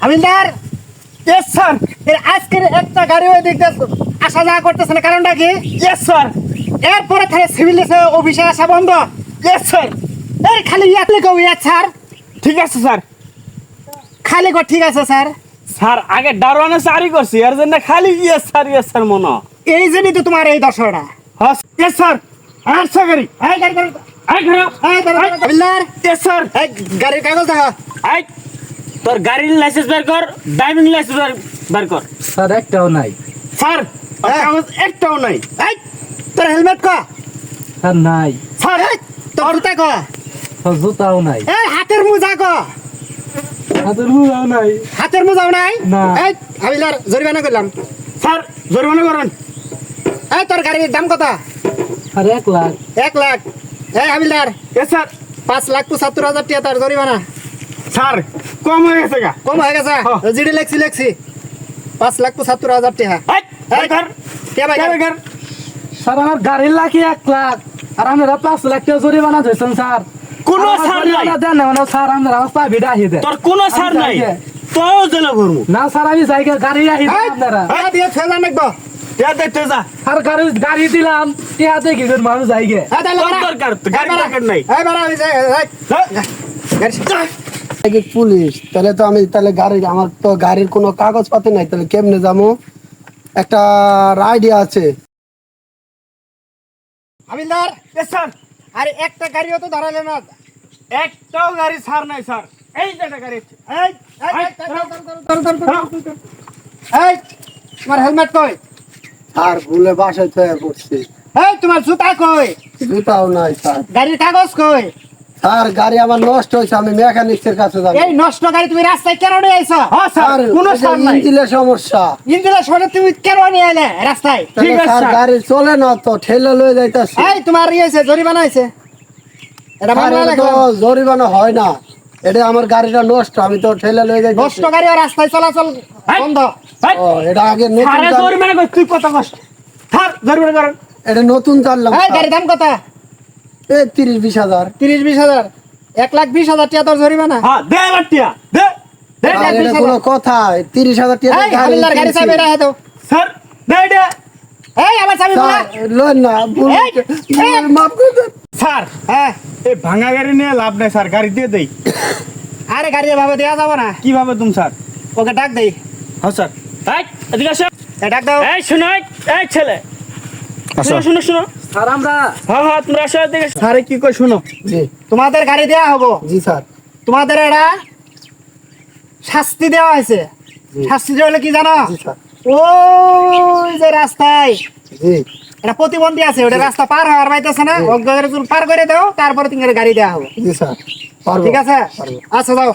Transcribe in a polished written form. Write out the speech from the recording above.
হাবিলদার, yes sir. আজকের একটা গাড়ি ওই দিক আসা যাওয়া করতেছে না, কারণটা কি? Yes sir. এরপরে তাহলে সিভিল অফিসে আসা বন্ধ। Yes sir. এই খালি ইয়াতলে কও ইয়েস স্যার। ঠিক আছে স্যার। খালি কো ঠিক আছে স্যার। স্যার আগে দারোয়ানে চাকরি করছি, এর জন্য খালি ইয়েস স্যার মনে। এই জন্যই তো তোমার এই দশটা। হ্যাঁ ইয়েস স্যার। আচ্ছা গাড়ি এই গাড়ি গাড়ি এই ঘরে এই দাঁড়া হাবিলদার, ইয়েস স্যার। এই গাড়ির কাগজ দেখা। এই তোর গাড়ির লাইসেন্স বের কর, ড্রাইভিং লাইসেন্স বের কর। স্যার একটাও নাই। স্যার হ্যাঁ। কাগজ একটাও নাই। এই তোর হেলমেট কো। স্যার নাই। স্যার এই তোর জুতা কো। স্যার জুতাও নাই। এই হাতের মোজা কো। হাতের মুজাও নাই। হাতের মোজাও নাই। না। এই হাবিলদার, জরিমানা করলাম। স্যার জরিমানা করেন। এই তোর গাড়ির দাম কত? স্যার 1 লাখ। 1 লাখ। এই হাবিলদার, ইয়েস স্যার। 5,75,000 টাকা তার জরিমানা। স্যার কম হয়ে গেছে গা। কম হয়ে গেছে। হ্যাঁ। জিডি লেখছি 5,75,000 টাকা। এই এই ঘর কে ভাই? কে ঘর স্যার আমার গাড়ির লাখই 1 লাখ আর আপনারা 5 লাখ টাকা জরিমানা দিয়েছেন স্যার। কোনো আমার স্যার নাই। জরিমানা দেন না মানে স্যার আপনারা আমার চাবি ডাহিয়ে দেন। তোর কোনো স্যার আমি নাই। যাইগে। তোও জেলা ঘুরমু। না স্যার আমি যাইগে গাড়ি রাহি দেন আপনারা। এই দিয়ে ফেলা নাকবো। ইয়া দেখতে যা। আর গাড়ি দিলাম টিয়া দেখি যে মানুষ যাইগে। এই তাহলে তোর বাড়া। দরকার, গাড়ি এই বাড়া। দরকার নাই। এই বাড়া, আমি যাই। আগে পুলিশ তাহলে তো আমি তাহলে গাড়ি আমার তো গাড়ির কোনো কাগজপাতি নাই, তাহলে কেমনে যাবো? একটা আইডিয়া আছে। হাবিলদার, ইয়েস স্যার। আরে একটা গাড়িও তো ধরালে না। একটাও গাড়ি ছাড় নাই স্যার। এই যে একটা গাড়ি। এই এই তোমার হেলমেট কই? আর ভুলে বাসায় থয়ে পড়ছি। এই তোমার জুতা কই? জুতাও নাই স্যার। গাড়ির কাগজ কই? স্যার গাড়ি আমার নষ্ট হয়েছে, আমি মেকানিক্সের কাছে যাবো। এই নষ্ট গাড়ি তুমি রাস্তায় কেন নিয়ে আইছো? হ্যাঁ স্যার, কোনো স্যার নাই। ইঞ্জিনের সমস্যা। ইঞ্জিনের সঙ্গে তুমি কেন নিয়ে এলে রাস্তায়? তাহলে ঠিক আছে, স্যার স্যার। গাড়ি চলে না তো, ঠেলে লয়ে যাইতাছি। এই তোমার ইয়েছে জরিমানা হয়েছে। এটা স্যার, বাংলা এটা তো লাগলো। জরিমানা হয় না, এটা আমার গাড়িটা নষ্ট, আমি তো ঠেলে লয়ে যাইতাছি। নষ্ট গাড়ি আর রাস্তায় চলাচল এই। বন্ধ। এই, ও এটা আগে নতুন স্যারে গাড়ি- জরিমানা কর, তুই কত কষ্ট। স্যার জরিমানা করেন। এটা নতুন জানলাম এই গাড়ির দাম কত? 30-20 হাজার। 30-20 হাজার। 1,20,000 টাকা তোর জরিমানা। হ্যাঁ দে এবার টিয়া দে। দে, আর দে। এটা কোনো কথা? 30,000 টাকা এই হাবিলদার, গাড়ি চাবি রাখে দাও। স্যার দে দে। এই আমার চাবি বলা। লন না, ভুল এই, এই। মাফ করে দেন। স্যার হ্যাঁ, এই ভাঙা গাড়ি নিয়ে লাভ নাই স্যার, গাড়ি দিয়ে দেই। আরে গাড়ি এভাবে দেওয়া যাবে না। কিভাবে তুমি স্যার? ওকে ডাক দেই। হ্যাঁ স্যার। এই এদিকে আসো। এই ডাক দাও। এই শোনো, এই ছেলে শোনো শোনো শোনো। স্যার আমরা হ্যাঁ হ্যাঁ তোমরা আসো এদিকে। স্যারে কি কই শোনো। জি তোমাদের গাড়ি দেওয়া হবো। জি স্যার। তোমাদের এটা শাস্তি দেওয়া হয়েছে। শাস্তি দেওয়া হলে কি জানো? জি স্যার। ওই যে রাস্তায় জি এটা প্রতিবন্ধী আছে, ওটা রাস্তা পার হওয়ার পাইতেছে না, ওকে পার করে দাও, তারপরে তোমার গাড়ি দেওয়া হবে। জি স্যার, পারবো। ঠিক আছে? পারবো। আচ্ছা যাও।